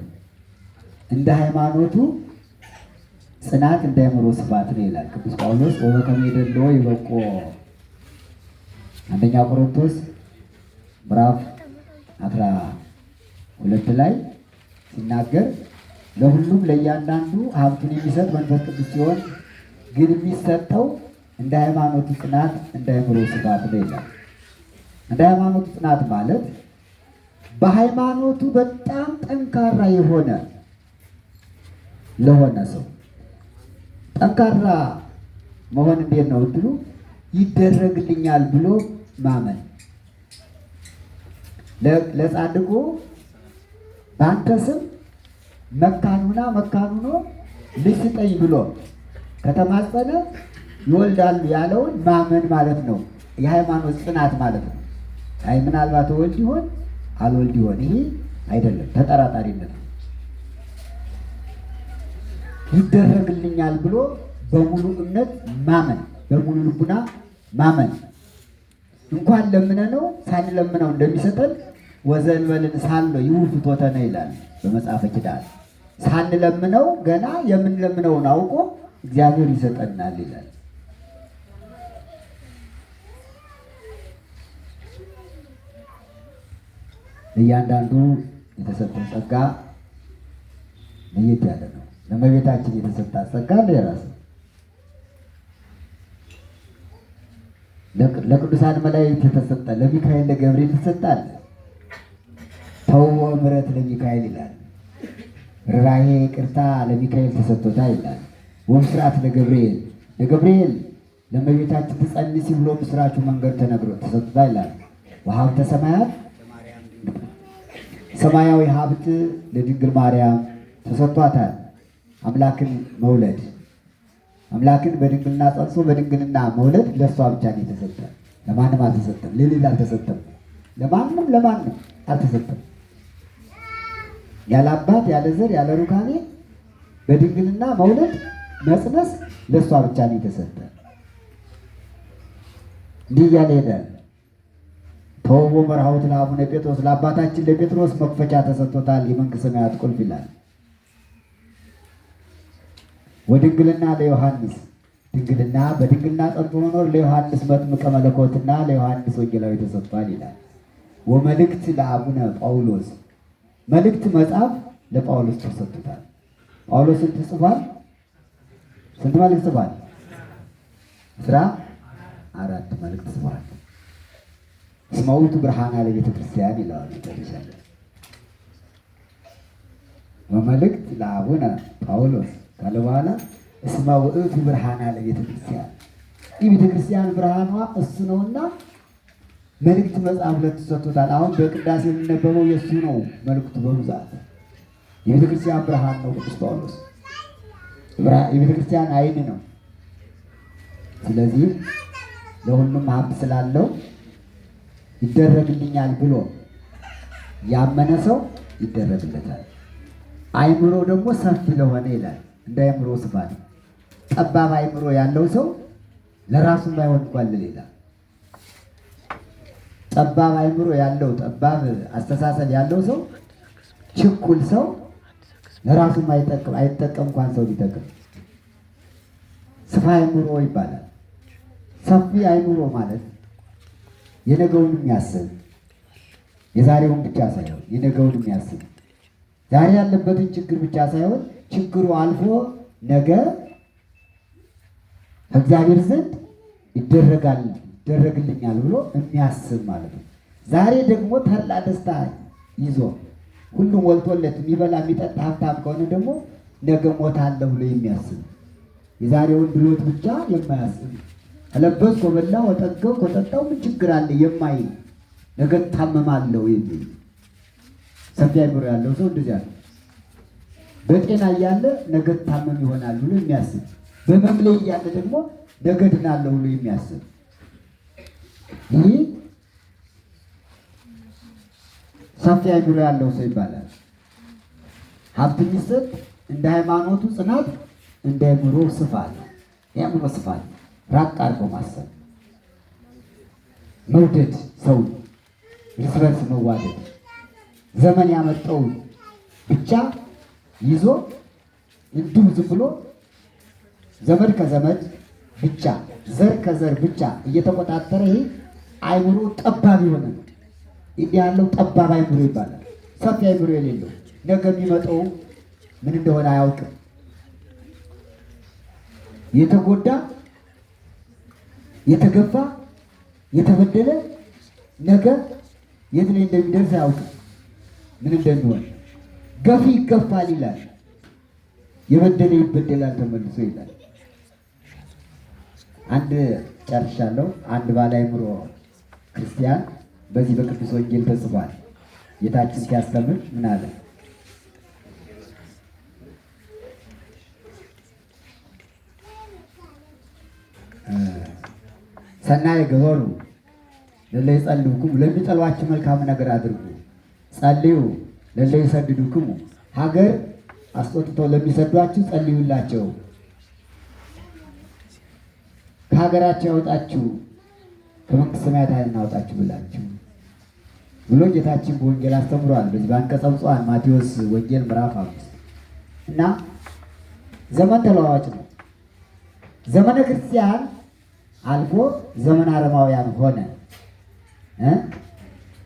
እንደ ሃይማኖቱ ጽናት እንደ አእምሮ ስፋት ነው ይላል ቅዱስ ጳውሎስ። ወበከመ ይደልዎ ይበቆ አንደኛ ቆሮንቶስ ምዕራፍ 12 ላይ ሲናገር ለሁሉም ለእያንዳንዱ ሀብቱን የሚሰጥ መንፈስ ቅዱስ ሲሆን ግን የሚሰጠው እንደ ሃይማኖቱ ጽናት እንደ አእምሮ ስፋት ነው ይላል። እንደ ሃይማኖቱ ጽናት ማለት በሃይማኖቱ በጣም ጠንካራ የሆነ ለሆነ ሰው ጠንካራ መሆን እንዴት ነው ብትሉ ይደረግልኛል ብሎ ማመን። ለጻድቁ በአንተ ስም መካኑና መካኑኖ ልጅ ስጠኝ ብሎ ከተማጸነ ይወልዳሉ ያለውን ማመን ማለት ነው። የሃይማኖት ጽናት ማለት ነው። አይ ምናልባት ወልድ ይሆን አልወልድ ይሆን ይሄ አይደለም፣ ተጠራጣሪነት ነው። ይደረግልኛል ብሎ በሙሉ እምነት ማመን፣ በሙሉ ልቡና ማመን። እንኳን ለምነነው ሳንለምነው እንደሚሰጠን ወዘንበልን ሳለው ይውፍቶተነ ይላል በመጽሐፈ ኪዳን። ሳንለምነው ገና የምንለምነውን አውቆ እግዚአብሔር ይሰጠናል ይላል። እያንዳንዱ የተሰጠው ጸጋ ለየት ያለ ነው። ለእመቤታችን የተሰጣት ጸጋ ለራስ ለቅዱሳን መላእክት የተሰጠ ለሚካኤል ለገብርኤል ተሰጣል። ተውቦ ምሕረት ለሚካኤል ይላል። ርኅራኄ ይቅርታ ለሚካኤል ተሰጥቶታል ይላል። ወብስራት ለገብርኤል ለእመቤታችን ትጸንሲ ብሎ ምስራቹ መንገድ ተነግሮ ተሰጥቶታል ይላል። ወሀብተ ሰማያት ሰማያዊ ሀብት ለድንግል ማርያም ተሰጥቷታል። አምላክን መውለድ አምላክን በድንግልና ጸንሶ በድንግልና መውለድ ለእሷ ብቻ ነው የተሰጠ። ለማንም አልተሰጠም። ለሌላ አልተሰጠም። ለማንም አልተሰጠም። ያለ አባት ያለ ዘር ያለ ሩካቤ በድንግልና መውለድ መጽነስ ለእሷ ብቻ ነው የተሰጠ። እንዲህ እያለ ሄዳል። ተውቦ መርሐውት ለአቡነ ጴጥሮስ ለአባታችን ለጴጥሮስ መክፈቻ ተሰጥቶታል። የመንግሥተ ሰማያት ቁልፍ ይላል። ወድንግልና ለዮሐንስ ድንግልና በድንግልና ጸንቶ መኖር ለዮሐንስ መጥምቀ መለኮትና ለዮሐንስ ወንጌላዊ ተሰጥቷል ይላል። ወመልእክት ለአቡነ ጳውሎስ መልእክት መጽሐፍ ለጳውሎስ ተሰጥቶታል። ጳውሎስ ስንት ጽፏል? ስንት መልእክት ጽፏል? 14 መልእክት ጽፏል። እስመ ውእቱ ብርሃነ ለቤተ ክርስቲያን ይለዋል። ይጠቅሳል። ወመልእክት ለአቡነ ጳውሎስ ካለ በኋላ እስመ ውእቱ ብርሃነ ለቤተ ክርስቲያን የቤተ ክርስቲያን ብርሃኗ እሱ ነውና መልእክት መጽሐፍ ለተሰጥቶታል። አሁን በቅዳሴ የሚነበበው የእሱ ነው መልእክቱ በብዛት የቤተ ክርስቲያን ብርሃን ነው። ቅዱስ ጳውሎስ የቤተ ክርስቲያን ዓይን ነው። ስለዚህ ለሁሉም ሀብት ስላለው ይደረግልኛል ብሎ ያመነ ሰው ይደረግለታል። አእምሮ ደግሞ ሰፊ ለሆነ ይላል። እንደ አእምሮ ስፋት ጠባብ አእምሮ ያለው ሰው ለራሱ ባይሆን እንኳን ለሌላ ጠባብ አእምሮ ያለው ጠባብ አስተሳሰብ ያለው ሰው ችኩል ሰው ለራሱ አይጠቀም እንኳን ሰው ሊጠቅም ስፋ አእምሮ ይባላል። ሰፊ አእምሮ ማለት የነገውን የሚያስብ የዛሬውን ብቻ ሳይሆን የነገውን የሚያስብ ዛሬ ያለበትን ችግር ብቻ ሳይሆን ችግሩ አልፎ ነገ ከእግዚአብሔር ዘንድ ይደረግልኛል ብሎ የሚያስብ ማለት ነው። ዛሬ ደግሞ ተድላ ደስታ ይዞ ሁሉም ወልቶለት የሚበላ የሚጠጣ ሀብታም ከሆነ ደግሞ ነገ ሞታለሁ ብሎ የሚያስብ የዛሬውን ድሎት ብቻ የማያስብ ከለበስኩ በላሁ ወጠገብኩ ወጠጣሁ ምን ችግር አለ የማይል ነገ ታመማለሁ የሚል ሰፊ አእምሮ ያለው ሰው እንደዚያ ነው። በጤና እያለ ነገ ታመም ይሆናል ብሎ የሚያስብ፣ በሕመም ላይ እያለ ደግሞ ነገ ድናለሁ ብሎ የሚያስብ ይህ ሰፊ አእምሮ ያለው ሰው ይባላል። ሀብት የሚሰጥ እንደ ሃይማኖቱ ጽናት እንደ አእምሮ ስፋት፣ የአእምሮ ስፋት ራቅ አድርጎ ማሰብ፣ መውደድ፣ ሰው እርስ በርስ መዋደድ፣ ዘመን ያመጣው ብቻ ይዞ እንዲሁ ዝም ብሎ ዘመድ ከዘመድ ብቻ ዘር ከዘር ብቻ እየተቆጣጠረ ይሄ አእምሮ ጠባብ የሆነ ነው። እንዲህ ያለው ጠባብ አእምሮ ይባላል። ሰፊ አእምሮ የሌለው ነገ የሚመጣው ምን እንደሆነ አያውቅም። የተጎዳ የተገፋ የተበደለ ነገ የት ላይ እንደሚደርስ አያውቅም። ምን እንደሚሆን ገፊ ይገፋል ይላል፣ የበደለ ይበደላል ተመልሶ ይላል። አንድ ጨርሻለሁ። አንድ ባለ አእምሮ ክርስቲያን በዚህ በቅዱስ ወንጌል ተጽፏል። ጌታችን ሲያስተምር ምን አለ? ሰናይ ገበሩ ለለ ይጸልዩክሙ፣ ለሚጠሏችሁ መልካም ነገር አድርጉ። ጸልዩ ለለ ይሰድዱክሙ፣ ሀገር አስቆጥተው ለሚሰዷችሁ ጸልዩላቸው፣ ከሀገራቸው ያወጣችሁ ከመንግሥተ ሰማያት እናወጣችሁ ብላችሁ ብሎ ጌታችን በወንጌል አስተምሯል። በዚህ በአንቀጸ ብፁዓን ማቴዎስ ወንጌል ምዕራፍ 5 እና ዘመን ተለዋዋጭ ነው። ዘመነ ክርስቲያን አልፎ ዘመን አረማውያን ሆነ።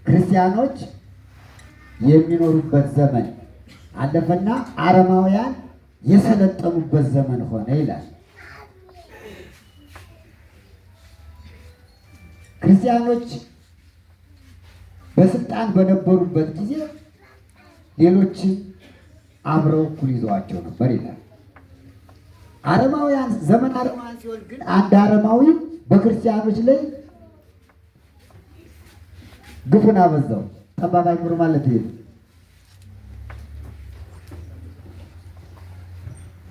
ክርስቲያኖች የሚኖሩበት ዘመን አለፈና አረማውያን የሰለጠኑበት ዘመን ሆነ ይላል። ክርስቲያኖች በስልጣን በነበሩበት ጊዜ ሌሎችን አብረው እኩል ይዘዋቸው ነበር ይላል። አረማውያን ዘመን አረማውያን ሲሆን ግን አንድ አረማዊ በክርስቲያኖች ላይ ግፉን አበዛው። ጠባብ አእምሮ ማለት ይሄ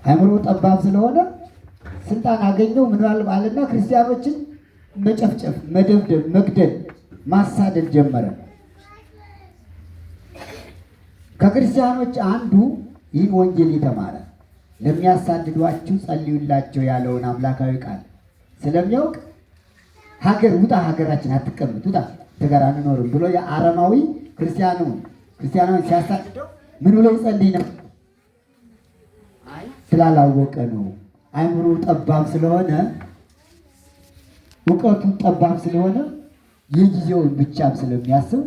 አእምሮ ጠባብ ስለሆነ ስልጣን አገኘው ምን አለና ክርስቲያኖችን መጨፍጨፍ፣ መደብደብ፣ መግደል፣ ማሳደድ ጀመረ። ከክርስቲያኖች አንዱ ይህን ወንጌል የተማረ ለሚያሳድዷችሁ ጸልዩላቸው ያለውን አምላካዊ ቃል ስለሚያውቅ ሀገር ውጣ፣ ሀገራችን አትቀመጥ፣ ውጣ ተጋር አንኖርም ብሎ የአረማዊ ክርስቲያኑን ሲያሳድደው ምን ብሎ ይጸልይ ነው? ስላላወቀ ነው። አእምሮ ጠባብ ስለሆነ እውቀቱ ጠባብ ስለሆነ የጊዜውን ብቻም ስለሚያስብ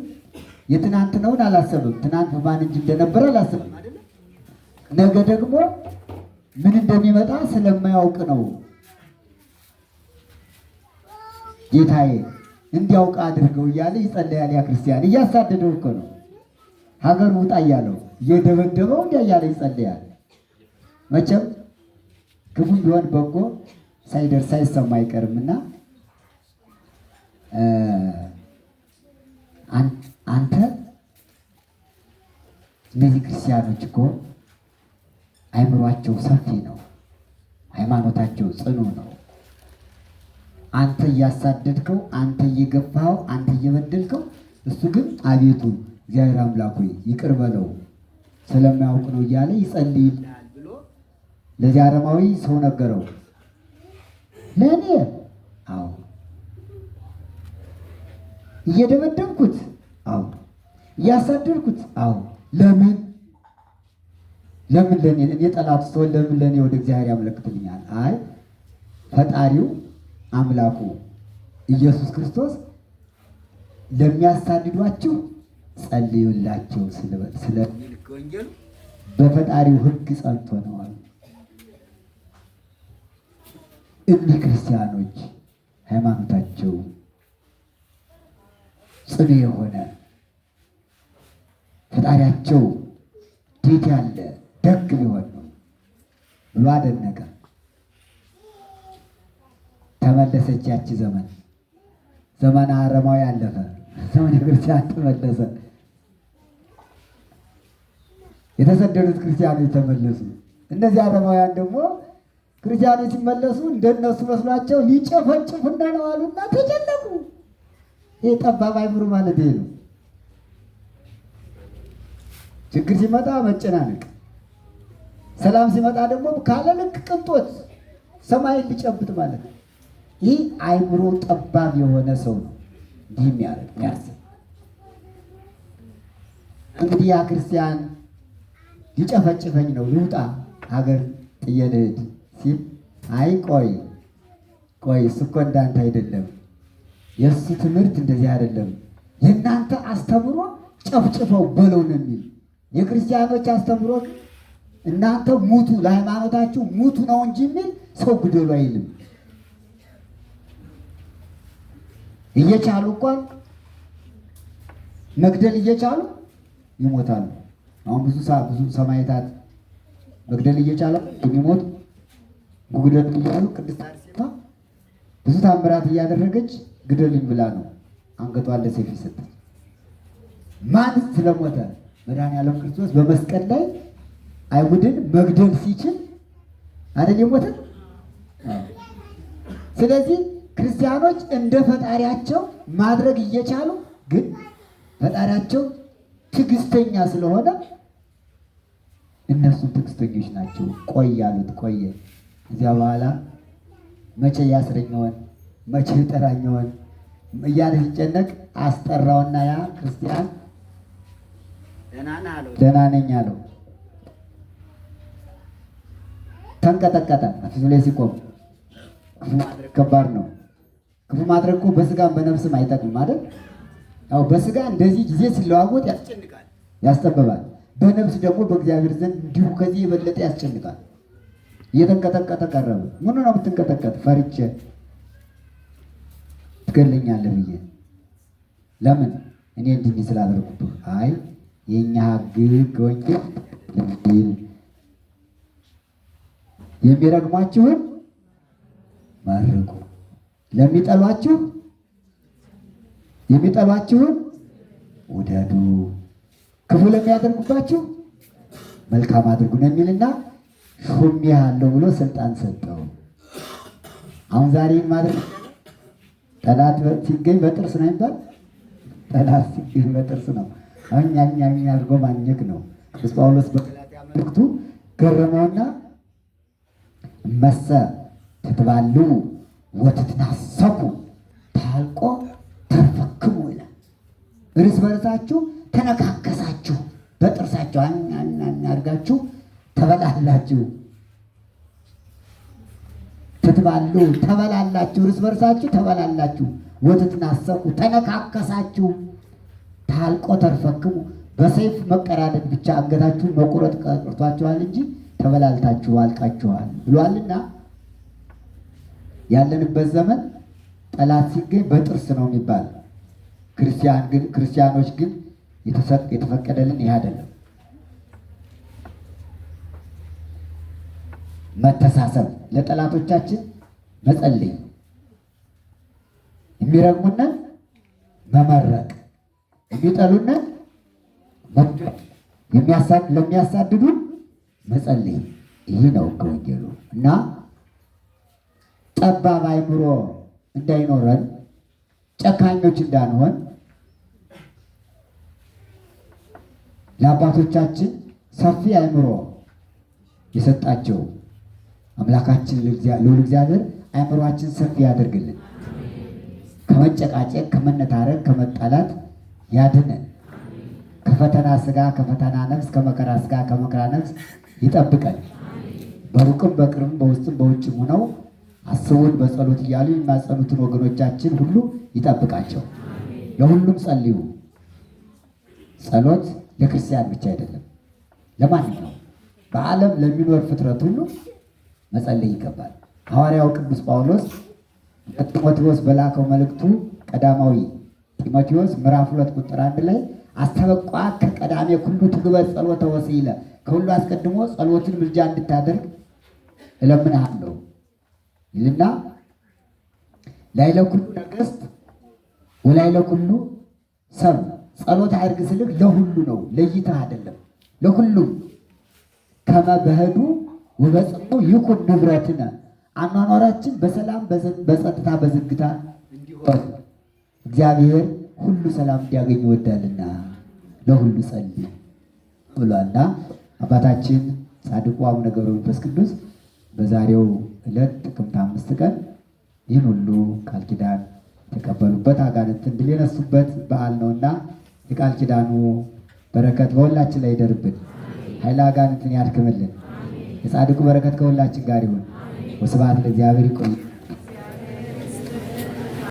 የትናንትናውን አላሰብም። ትናንት በማን እጅ እንደነበረ አላሰብም አይደል? ነገ ደግሞ ምን እንደሚመጣ ስለማያውቅ ነው። ጌታዬ እንዲያውቅ አድርገው እያለ ይጸልያል። ያ ክርስቲያን እያሳደደው እኮ ነው። ሀገር ውጣ እያለው እየደበደበው እንዲያ እያለ ይጸልያል። መቼም ክፉ ቢሆን በጎ ሳይደርስ ሳይሰማ አይቀርምና አንተ እነዚህ ክርስቲያኖች እኮ አእምሯቸው ሰፊ ነው፣ ሃይማኖታቸው ጽኑ ነው። አንተ እያሳደድከው፣ አንተ እየገፋኸው፣ አንተ እየበደልከው፣ እሱ ግን አቤቱ እግዚአብሔር አምላክ ሆይ ይቅር በለው ስለማያውቅ ነው እያለ ይጸልይልሃል ብሎ ለዚህ አረማዊ ሰው ነገረው። ለእኔ አዎ እየደበደብኩት፣ አዎ እያሳደድኩት፣ አዎ ለምን ለእኔ ጠላት ስትሆን ለምን ለእኔ ወደ እግዚአብሔር ያመለክትልኛል? አይ ፈጣሪው አምላኩ ኢየሱስ ክርስቶስ ለሚያሳድዷችሁ ጸልዩላቸው ስለሚል ወንጌሉ በፈጣሪው ሕግ ጸንቶ ነው አሉ። እኒህ ክርስቲያኖች ሃይማኖታቸው ጽኑ የሆነ ፈጣሪያቸው እንዴት ያለ ደግ ሊሆን ነው ብሎ አደነቀ። ተመለሰች ያቺ ዘመነ አረማዊ አለፈ። ዘመነ ክርስቲያን ተመለሰ። የተሰደዱት ክርስቲያኖች ተመለሱ። እነዚህ አረማውያን ደግሞ ክርስቲያኖች ሲመለሱ እንደነሱ መስሏቸው ሊጨፈጭፉና ነው አሉና ተጨነቁ። ይህ ጠባብ አይምሮ ማለት ይሄ ነው። ችግር ሲመጣ መጨናነቅ፣ ሰላም ሲመጣ ደግሞ ካለ ልክ ቅንጦት ሰማይን ሊጨብጥ ማለት ነው። ይህ አይምሮ ጠባብ የሆነ ሰው ነው እንዲህ የሚያስብ። እንግዲህ ያ ክርስቲያን ሊጨፈጭፈኝ ነው ልውጣ ሀገር ጥዬ ልሂድ ሲል፣ አይ ቆይ እሱ እኮ እንዳንተ አይደለም፣ የእሱ ትምህርት እንደዚህ አይደለም፣ የእናንተ አስተምሮ ጨፍጭፈው በለው ነው የሚል። የክርስቲያኖች አስተምሮ እናንተ ሙቱ፣ ለሃይማኖታችሁ ሙቱ ነው እንጂ የሚል ሰው ግደሉ አይልም። እየቻሉ እንኳን መግደል እየቻሉ ይሞታሉ። አሁን ብዙ ሰማዕታት መግደል እየቻለ የሚሞት ጉግደል እያሉ ቅድስት አርሴማ ብዙ ታምራት እያደረገች ግደልኝ ብላ ነው አንገቷን ለሰይፍ ሰጠች። ማን ስለሞተ? መድኃኒዓለም ክርስቶስ በመስቀል ላይ አይሁድን መግደል ሲችል አይደል የሞተ? ስለዚህ ክርስቲያኖች እንደ ፈጣሪያቸው ማድረግ እየቻሉ ግን ፈጣሪያቸው ትዕግስተኛ ስለሆነ እነሱ ትዕግስተኞች ናቸው። ቆይ ያሉት ቆየ። እዚያ በኋላ መቼ ያስረኛውን መቼ ይጠራኛውን እያለ ሲጨነቅ አስጠራውና ያ ክርስቲያን ደህና ነኝ አለው። ተንቀጠቀጠ። ፊቱ ላይ ሲቆም ክፉ ማድረግ ከባድ ነው። ክፉ ማድረግ እኮ በስጋም በነፍስም አይጠቅምም አይደል? ያው በስጋ እንደዚህ ጊዜ ሲለዋወጥ ያስጨንቃል፣ ያስጠብባል። በነፍስ ደግሞ በእግዚአብሔር ዘንድ እንዲሁ ከዚህ የበለጠ ያስጨንቃል። እየተንቀጠቀጠ ቀረበ። ምኑ ነው የምትንቀጠቀጥ? ፈርቼ ትገለኛለህ ብዬ። ለምን? እኔ እንዲህ ስላደረኩብህ። አይ የእኛ ሕግ ወንጌል የሚረግሟችሁን መርቁ፣ የሚጠሏችሁን ውደዱ፣ ክፉ ለሚያደርጉባችሁ መልካም አድርጉ ነው የሚልና ሾሜሃለሁ ብሎ ስልጣን ሰጠው። አሁን ዛሬ ማድረግ ጠላት ሲገኝ በጥርስ ነው የሚባል። ጠላት ሲገኝ በጥርስ ነው። አሁን ኛኛ አድርጎ ማኘክ ነው። ቅዱስ ጳውሎስ በገላትያ መልእክቱ ገረመውና መሰ ትትባሉ ወትትናሰኩ ታልቆ ተርፈክሙ ይላል። እርስ በርሳችሁ ተነካከሳችሁ፣ በጥርሳችሁ አድርጋችሁ ተበላላችሁ። ትትባሉ ተበላላችሁ፣ እርስ በርሳችሁ ተበላላችሁ። ወትትናሰኩ ተነካከሳችሁ፣ ታልቆ ተርፈክሙ በሰይፍ መቀራደድ ብቻ አንገታችሁን መቁረጥ ቀርቷችኋል እንጂ ተበላልታችሁ አልቃችኋል ብሏልና። ያለንበት ዘመን ጠላት ሲገኝ በጥርስ ነው የሚባል። ክርስቲያኖች ግን የተፈቀደልን ይህ አይደለም። መተሳሰብ፣ ለጠላቶቻችን መጸለይ፣ የሚረግሙንን መመረቅ፣ የሚጠሉንን መውደድ፣ ለሚያሳድዱን መጸለይ። ይህ ነው ከወንጌሉ እና ጠባብ አእምሮ እንዳይኖረን፣ ጨካኞች እንዳንሆን ለአባቶቻችን ሰፊ አእምሮ የሰጣቸው አምላካችን ልዑል እግዚአብሔር አእምሯችን ሰፊ ያደርግልን። ከመጨቃጨቅ፣ ከመነታረክ፣ ከመጣላት ያድነን። ከፈተና ስጋ፣ ከፈተና ነፍስ፣ ከመከራ ስጋ፣ ከመከራ ነፍስ ይጠብቀን። በሩቅም በቅርብም በውስጥም በውጭም ሆነው አስቡን በጸሎት እያሉ የሚማጸኑትን ወገኖቻችን ሁሉ ይጠብቃቸው። ለሁሉም ጸልዩ። ጸሎት ለክርስቲያን ብቻ አይደለም፣ ለማንኛውም በዓለም ለሚኖር ፍጥረት ሁሉ መጸለይ ይገባል። ሐዋርያው ቅዱስ ጳውሎስ ለጢሞቴዎስ በላከው መልእክቱ ቀዳማዊ ጢሞቴዎስ ምዕራፍ 2 ቁጥር 1 ላይ አስተበቋ ከቀዳሜ ሁሉ ትግበር ጸሎተ ወሲለ ከሁሉ አስቀድሞ ጸሎትን ምልጃ እንድታደርግ እለምንሃለሁ ይልና ላይለ ኩሉ ነገሥት ወላይለ ኩሉ ሰብ ጸሎት አድርግ ስልክ ለሁሉ ነው፣ ለይተህ አይደለም። ለሁሉም ከመ በህዱ ወበጽሙ ይኩን ንብረትነ አኗኗራችን በሰላም በጸጥታ በዝግታ እንዲሆን እግዚአብሔር ሁሉ ሰላም እንዲያገኝ ይወዳልና ለሁሉ ጸልይ ብሏልና አባታችን ጻድቁ አቡነ ገብረ መንፈስ ቅዱስ በዛሬው ዕለት ጥቅምት 5 ቀን ይህን ሁሉ ቃል ኪዳን የተቀበሉበት አጋንንትን ድል የነሱበት በዓል ነውና የቃል ኪዳኑ በረከት በሁላችን ላይ ይደርብን። ኃይለ አጋንንትን ያድክምልን። የጻድቁ በረከት ከሁላችን ጋር ይሁን። ወስብሐት ለእግዚአብሔር። ይቆይ።